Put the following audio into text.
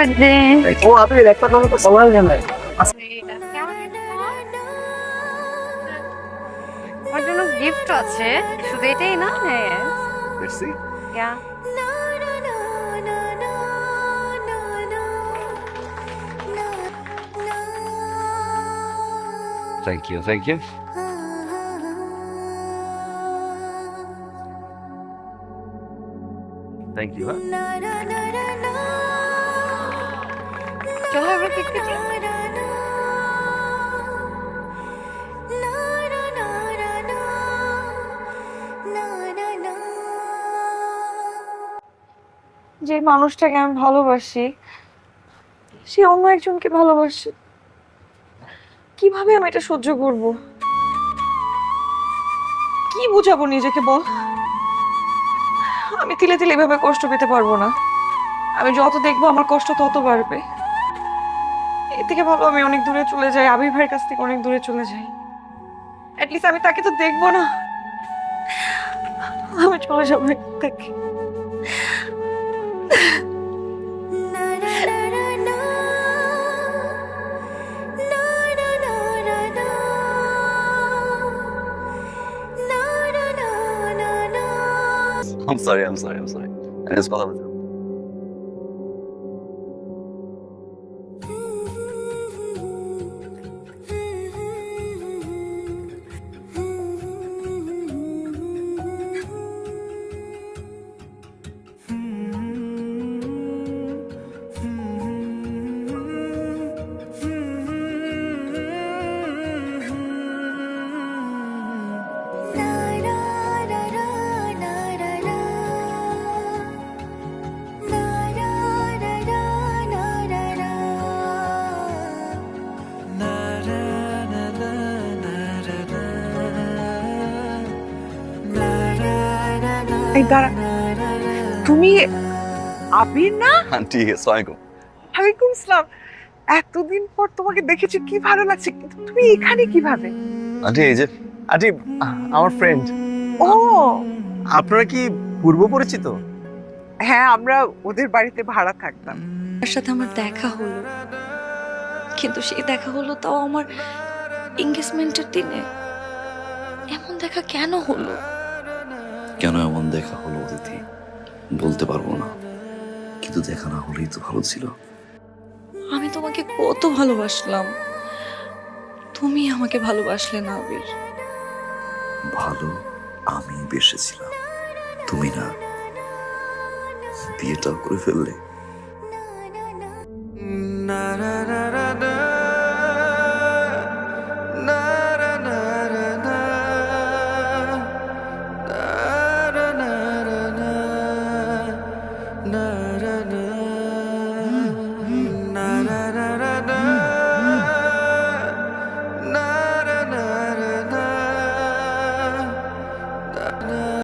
Birthday. ও আপনি একটা কথা তো সবাই জানে। আমার জন্য গিফট আছে, শুধু এটাই না। হ্যাঁ, Let's see. Yeah Thank you, thank you. Thank you, huh? চলো এবার কেক কেটে। যে মানুষটাকে আমি ভালোবাসি সে অন্য একজনকে ভালোবাসে, কিভাবে আমি এটা সহ্য করব? কি বুঝাবো নিজেকে বল? আমি তিলে তিলে এভাবে কষ্ট পেতে পারবো না। আমি যত দেখবো আমার কষ্ট তত বাড়বে। এর থেকে ভালো আমি অনেক দূরে চলে যাই, আবির ভাইয়ের কাছ থেকে অনেক দূরে চলে যাই। অ্যাটলিস্ট আমি তাকে তো দেখবো না। আমি চলে যাবো এখান থেকে। I'm sorry, I'm sorry, I'm sorry. I just call him. এই দাঁড়া, তুমি আবির না? Auntie, assalamualaikum. ওয়ালাইকুম আসসালাম। এতদিন পর তোমাকে দেখেছি, কি ভালো লাগছে। কিন্তু তুমি এখানে কিভাবে? Auntie, এই যে আন্টি আমার ফ্রেন্ড। ও আপনারা কি পূর্ব পরিচিত? হ্যাঁ, আমরা ওদের বাড়িতে ভাড়া থাকতাম। তার সাথে আমার দেখা হলো, কিন্তু সেই দেখা হলো তাও আমার এঙ্গেজমেন্টের দিনে। এমন দেখা কেন হলো? কেন এমন দেখা হলো অতিথি বলতে পারবো না, কিন্তু দেখা না হলেই তো ভালো ছিল। আমি তোমাকে কত ভালোবাসলাম, তুমি আমাকে ভালোবাসলে না আবির। ভালো আমি বেসেছিলাম, তুমি না। বিয়েটাও করে ফেললে।